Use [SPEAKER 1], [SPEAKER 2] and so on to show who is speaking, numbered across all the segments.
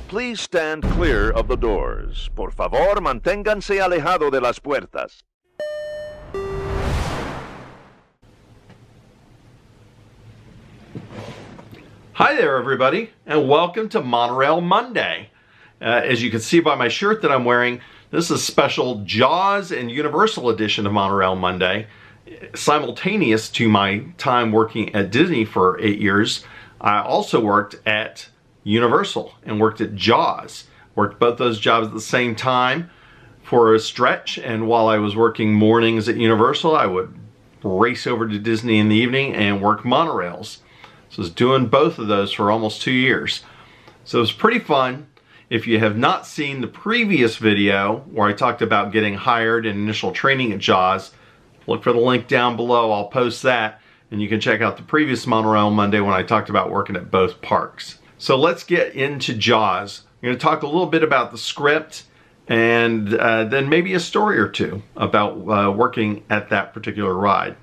[SPEAKER 1] Please stand clear of the doors. Por favor, manténganse alejado de las puertas.
[SPEAKER 2] Hi there, everybody, and welcome to Monorail Monday. As you can see by my shirt that I'm wearing, this is a special Jaws and Universal edition of Monorail Monday. Simultaneous to my time working at Disney for 8 years, I also worked at Universal and worked at Jaws. Worked both those jobs at the same time for a stretch, and while I was working mornings at Universal, I would race over to Disney in the evening and work monorails. So I was doing both of those for almost 2 years. So it was pretty fun. If you have not seen the previous video where I talked about getting hired and initial training at Jaws, look for the link down below. I'll post that, and you can check out the previous Monorail Monday when I talked about working at both parks. So let's get into Jaws. I'm going to talk a little bit about the script and then maybe a story or two about working at that particular ride.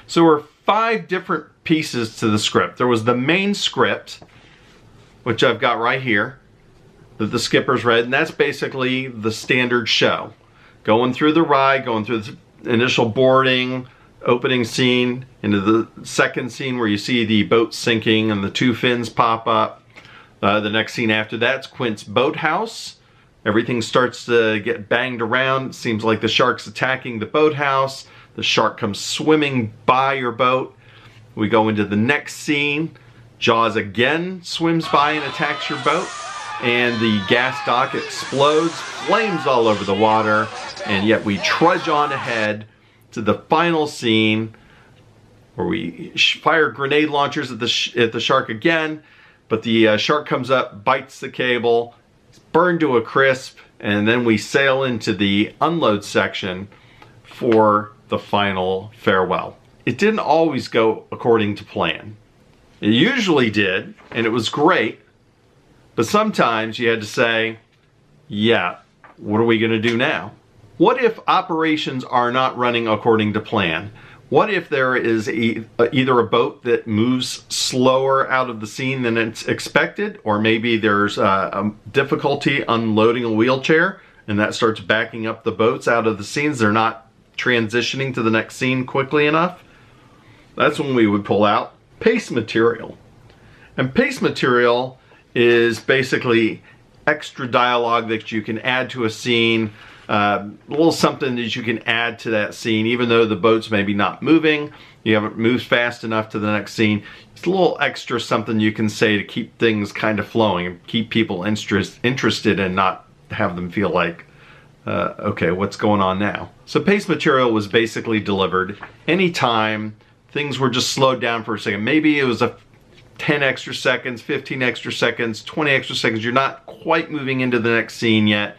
[SPEAKER 2] So there were 5 different pieces to the script. There was the main script, which I've got right here, that the skippers read, and that's basically the standard show. Going through the ride, going through the initial boarding, opening scene, into the second scene where you see the boat sinking and the 2 fins pop up. The next scene after that's Quint's boathouse. Everything starts to get banged around. It seems like the shark's attacking the boathouse. The shark comes swimming by your boat. We go into the next scene. Jaws again swims by and attacks your boat. And the gas dock explodes, flames all over the water, and yet we trudge on ahead to the final scene where we fire grenade launchers at the shark again, but the shark comes up, bites the cable, it's burned to a crisp, and then we sail into the unload section for the final farewell. It didn't always go according to plan. It usually did, and it was great, but sometimes you had to say, yeah, what are we going to do now? What if operations are not running according to plan? What if there is either a boat that moves slower out of the scene than it's expected, or maybe there's a difficulty unloading a wheelchair and that starts backing up the boats out of the scenes? They're not transitioning to the next scene quickly enough? That's when we would pull out pace material. And pace material is basically extra dialogue that you can add to a scene, a little something that you can add to that scene, even though the boat's maybe not moving, you haven't moved fast enough to the next scene. It's a little extra something you can say to keep things kind of flowing and keep people interested and not have them feel like, okay, what's going on now? So pace material was basically delivered anytime things were just slowed down for a second. Maybe it was 10 extra seconds, 15 extra seconds, 20 extra seconds. You're not quite moving into the next scene yet.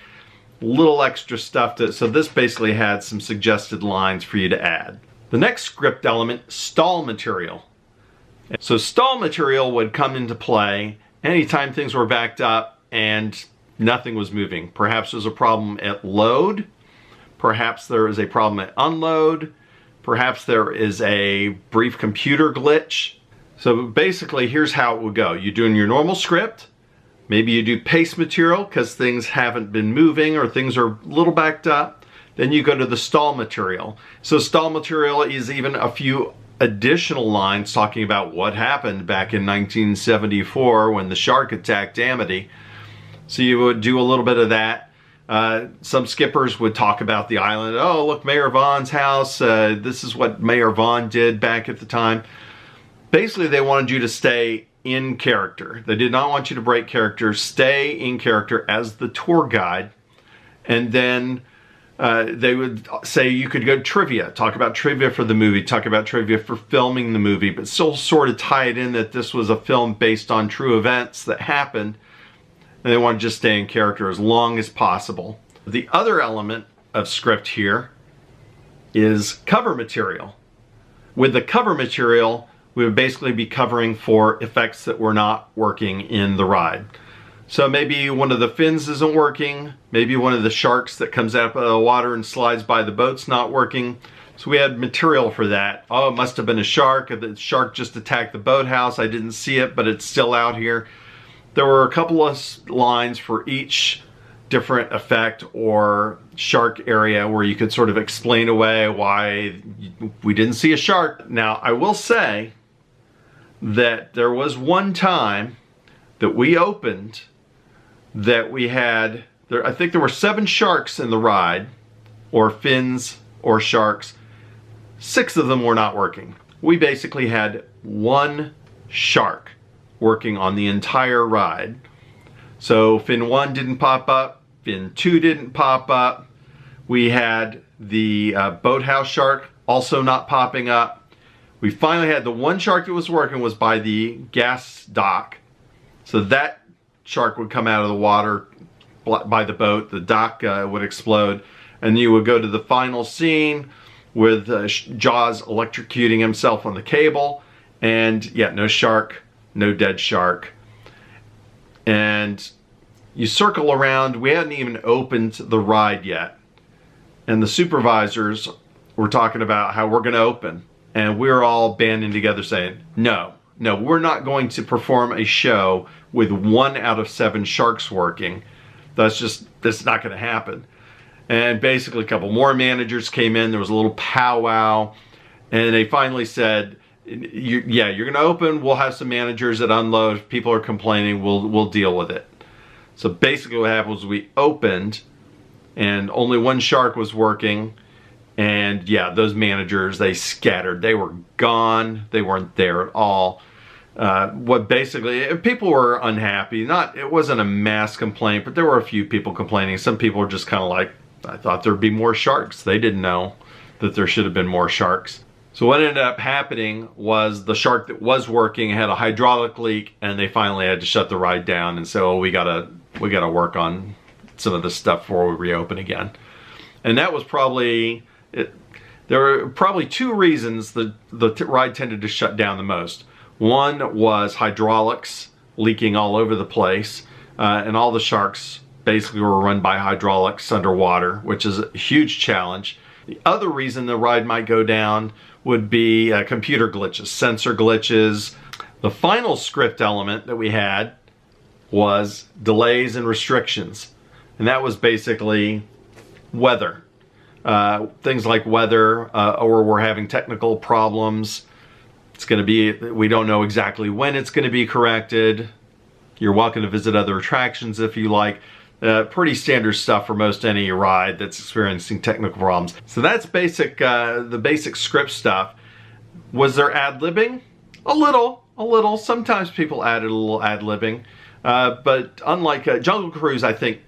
[SPEAKER 2] Little extra stuff so this basically had some suggested lines for you to add. The next script element, stall material. So stall material would come into play anytime things were backed up and nothing was moving. Perhaps there's a problem at load. Perhaps there is a problem at unload. Perhaps there is a brief computer glitch. So basically, here's how it would go. You're doing your normal script. Maybe you do pace material because things haven't been moving or things are a little backed up. Then you go to the stall material. So stall material is even a few additional lines talking about what happened back in 1974 when the shark attacked Amity. So you would do a little bit of that. Some skippers would talk about the island. Oh, look, Mayor Vaughn's house. This is what Mayor Vaughn did back at the time. Basically, they wanted you to stay in character. They did not want you to break character. Stay in character as the tour guide. And then they would say you could go trivia, talk about trivia for the movie, talk about trivia for filming the movie, but still sort of tie it in that this was a film based on true events that happened. And they want to just stay in character as long as possible. The other element of script here is cover material. With the cover material, we would basically be covering for effects that were not working in the ride. So maybe one of the fins isn't working, maybe one of the sharks that comes out of the water and slides by the boat's not working. So we had material for that. Oh, it must have been a shark. The shark just attacked the boathouse. I didn't see it, but it's still out here. there were a couple of lines for each different effect or shark area where you could sort of explain away why we didn't see a shark. Now, I will say that there was one time that we opened that we had, I think there were 7 sharks in the ride, or fins or sharks. 6 of them were not working. We basically had 1 shark working on the entire ride. So fin 1 didn't pop up, fin 2 didn't pop up. We had the boathouse shark also not popping up. We finally had the 1 shark that was working was by the gas dock. So that shark would come out of the water by the boat, the dock would explode, and you would go to the final scene with Jaws electrocuting himself on the cable, and yeah, no shark, no dead shark. And you circle around, we hadn't even opened the ride yet, and the supervisors were talking about how we're going to open, and we're all banding together saying, no, we're not going to perform a show with 1 out of 7 sharks working. That's not going to happen. And basically a couple more managers came in, there was a little powwow, and they finally said, yeah, you're going to open, we'll have some managers that unload, if people are complaining, we'll deal with it. So basically what happened was we opened, and only 1 shark was working, and yeah, those managers, they scattered, they were gone, they weren't there at all. People were unhappy. It wasn't a mass complaint, but there were a few people complaining. Some people were just kind of like, I thought there'd be more sharks. They didn't know that there should have been more sharks. So what ended up happening was the shark that was working had a hydraulic leak, and they finally had to shut the ride down. And so we gotta work on some of this stuff before we reopen again. And that was probably it. There were probably 2 reasons the ride tended to shut down the most. One was hydraulics leaking all over the place, and all the sharks basically were run by hydraulics underwater, which is a huge challenge. The other reason the ride might go down would be computer glitches, sensor glitches. The final script element that we had was delays and restrictions, and that was basically weather. Things like weather, or we're having technical problems. We don't know exactly when it's going to be corrected. You're welcome to visit other attractions if you like. Pretty standard stuff for most any ride that's experiencing technical problems. So that's the basic script stuff. Was there ad-libbing? A little. Sometimes people added a little ad-libbing. But unlike Jungle Cruise, I think,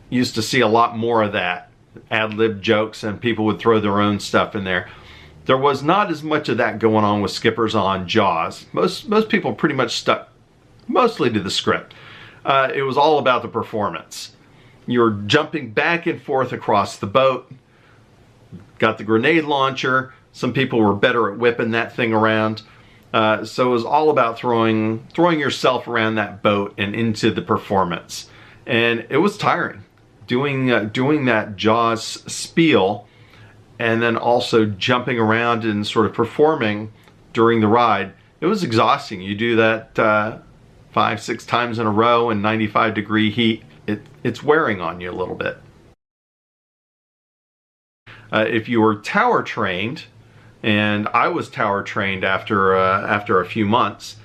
[SPEAKER 2] used to see a lot more of that. Ad-lib jokes, and people would throw their own stuff in there. There was not as much of that going on with Skippers on Jaws. Most people pretty much stuck mostly to the script. It was all about the performance. You're jumping back and forth across the boat. Got the grenade launcher. Some people were better at whipping that thing around. So it was all about throwing yourself around that boat and into the performance. And it was tiring. Doing that Jaws spiel, and then also jumping around and sort of performing during the ride. It was exhausting. You do that 5-6 times in a row in 95-degree heat. It's wearing on you a little bit. If you were tower trained, and I was tower trained after a few months,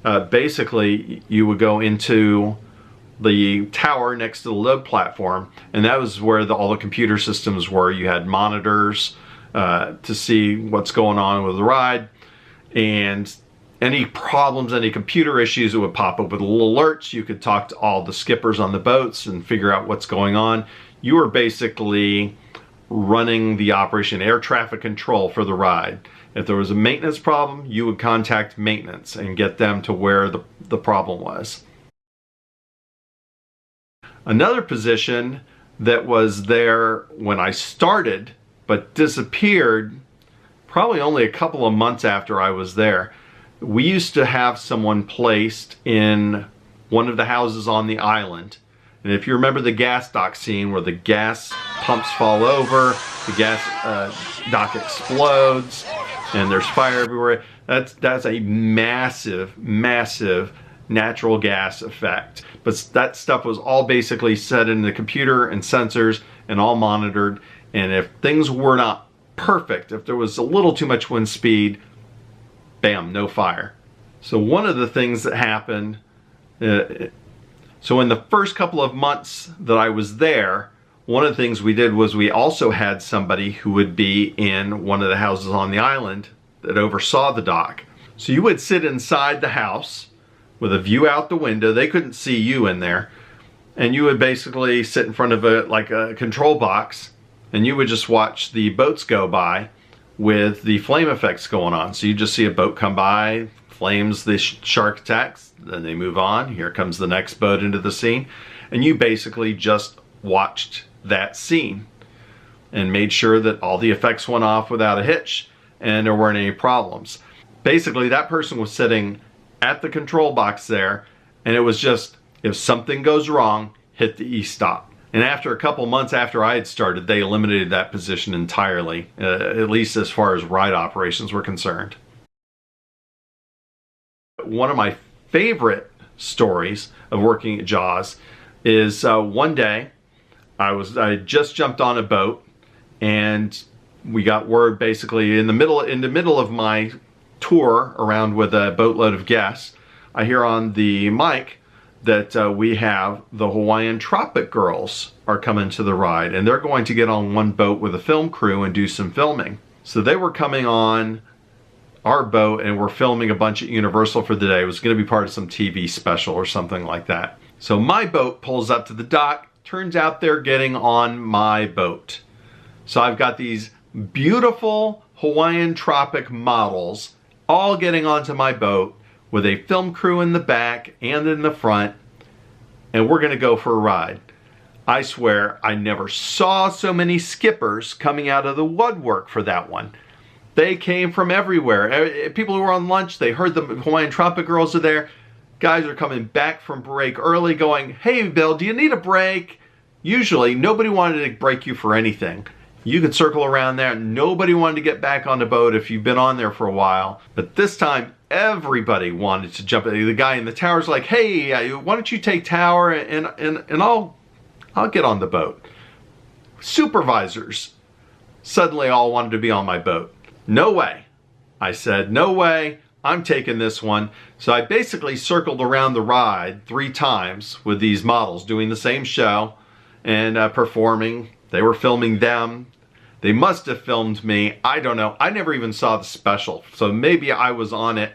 [SPEAKER 2] basically you would go into the tower next to the load platform, and that was where all the computer systems were. You had monitors to see what's going on with the ride, and any problems, any computer issues, it would pop up with little alerts. You could talk to all the skippers on the boats and figure out what's going on. You were basically running the operation, air traffic control for the ride. If there was a maintenance problem, you would contact maintenance and get them to where the problem was. Another position that was there when I started but disappeared probably only a couple of months after I was there. We used to have someone placed in one of the houses on the island. And if you remember the gas dock scene where the gas pumps fall over, the gas dock explodes, and there's fire everywhere, that's a massive natural gas effect. But that stuff was all basically set in the computer and sensors and all monitored. And if things were not perfect, if there was a little too much wind speed, bam, no fire. So one of the things that happened, so in the first couple of months that I was there, one of the things we did was we also had somebody who would be in one of the houses on the island that oversaw the dock. So you would sit inside the house with a view out the window. They couldn't see you in there. And you would basically sit in front of a control box, and you would just watch the boats go by with the flame effects going on. So you just see a boat come by, flames, the shark attacks, then they move on. Here comes the next boat into the scene. And you basically just watched that scene and made sure that all the effects went off without a hitch and there weren't any problems. Basically, that person was sitting at the control box there, and it was just, if something goes wrong, hit the E-stop. And after a couple months after I had started, they eliminated that position entirely, at least as far as ride operations were concerned. One of my favorite stories of working at Jaws is one day I had just jumped on a boat, and we got word basically in the middle of my tour around with a boatload of guests. I hear on the mic that we have the Hawaiian Tropic girls are coming to the ride, and they're going to get on one boat with a film crew and do some filming. So they were coming on our boat and we're filming a bunch at Universal for the day. It was going to be part of some TV special or something like that. So my boat pulls up to the dock. Turns out they're getting on my boat. So I've got these beautiful Hawaiian Tropic models all getting onto my boat with a film crew in the back and in the front, and we're gonna go for a ride. I swear I never saw so many skippers coming out of the woodwork for that one. They came from everywhere. People who were on lunch, they heard the Hawaiian Tropic girls are there. Guys are coming back from break early going, "Hey Bill, do you need a break?" Usually nobody wanted to break you for anything. You could circle around there. Nobody wanted to get back on the boat if you've been on there for a while. But this time, everybody wanted to jump. The guy in the tower's like, "Hey, why don't you take tower and I'll get on the boat." Supervisors suddenly all wanted to be on my boat. No way. I said, no way. I'm taking this one. So I basically circled around the ride 3 times with these models doing the same show and performing. They were filming them. They must have filmed me. I don't know. I never even saw the special. So maybe I was on it.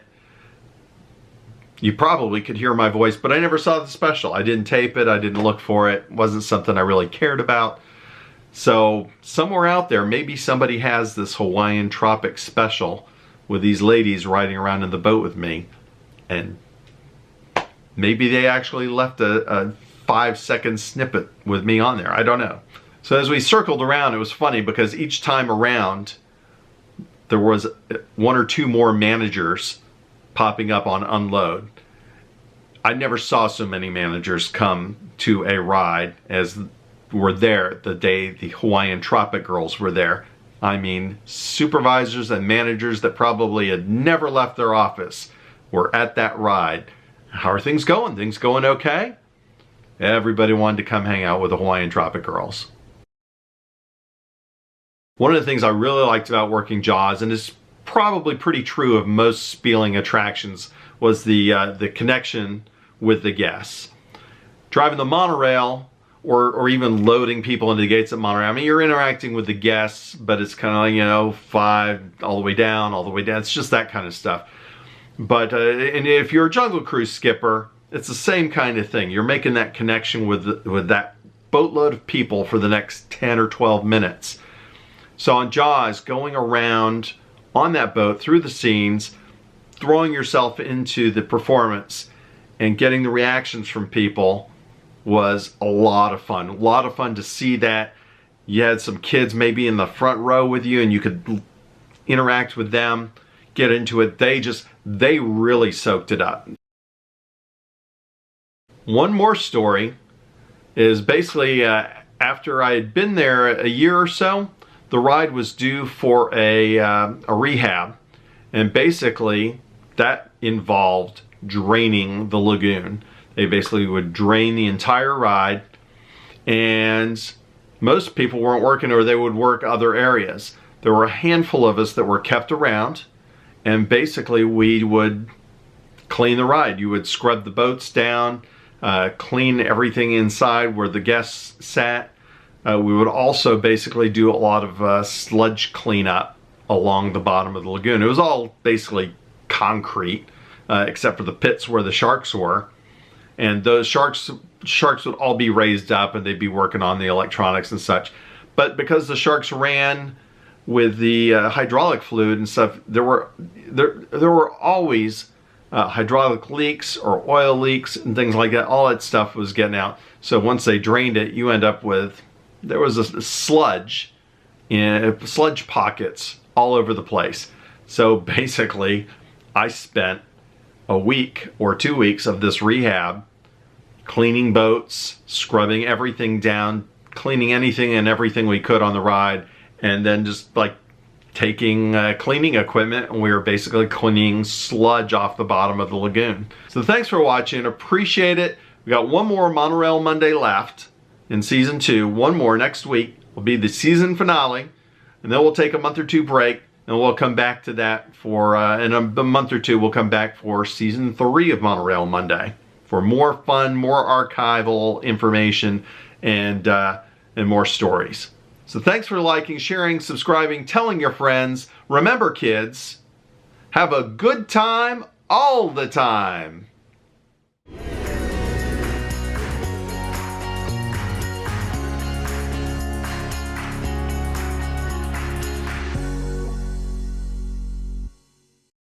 [SPEAKER 2] You probably could hear my voice, but I never saw the special. I didn't tape it. I didn't look for it. It wasn't something I really cared about. So somewhere out there, maybe somebody has this Hawaiian Tropic special with these ladies riding around in the boat with me. And maybe they actually left a 5-second snippet with me on there. I don't know. So as we circled around, it was funny because each time around, there was 1 or 2 more managers popping up on unload. I never saw so many managers come to a ride as were there the day the Hawaiian Tropic girls were there. I mean, supervisors and managers that probably had never left their office were at that ride. How are things going? Things going okay? Everybody wanted to come hang out with the Hawaiian Tropic girls. One of the things I really liked about working Jaws, and it's probably pretty true of most Spieling attractions, was the connection with the guests. Driving the monorail, or even loading people into the gates at Monorail. I mean, you're interacting with the guests, but it's kind of like, you know, 5 all the way down, all the way down. It's just that kind of stuff. But and if you're a Jungle Cruise skipper, it's the same kind of thing. You're making that connection with that boatload of people for the next 10 or 12 minutes. So on Jaws, going around on that boat through the scenes, throwing yourself into the performance and getting the reactions from people was a lot of fun. A lot of fun to see that. You had some kids maybe in the front row with you and you could interact with them, get into it. They really soaked it up. One more story is basically after I had been there a year or so, the ride was due for a rehab, and basically that involved draining the lagoon. They basically would drain the entire ride, and most people weren't working, or they would work other areas. There were a handful of us that were kept around, and basically we would clean the ride. You would scrub the boats down, clean everything inside where the guests sat. We would also basically do a lot of sludge cleanup along the bottom of the lagoon. It was all basically concrete, except for the pits where the sharks were. And those sharks would all be raised up, and they'd be working on the electronics and such. But because the sharks ran with the hydraulic fluid and stuff, there were always hydraulic leaks or oil leaks and things like that. All that stuff was getting out. So once they drained it, you end up with, there was a sludge pockets all over the place. So basically, I spent a week or 2 weeks of this rehab cleaning boats, scrubbing everything down, cleaning anything and everything we could on the ride, and then just like taking cleaning equipment, and we were basically cleaning sludge off the bottom of the lagoon. So thanks for watching, appreciate it. We got one more Monorail Monday left in season 2. One more next week will be the season finale, and then we'll take a month or 2 break, and we'll come back to that for in a month or 2. We'll come back for season 3 of Monorail Monday for more fun, more archival information, and more stories. So thanks for liking, sharing, subscribing, telling your friends. Remember, kids, have a good time all the time.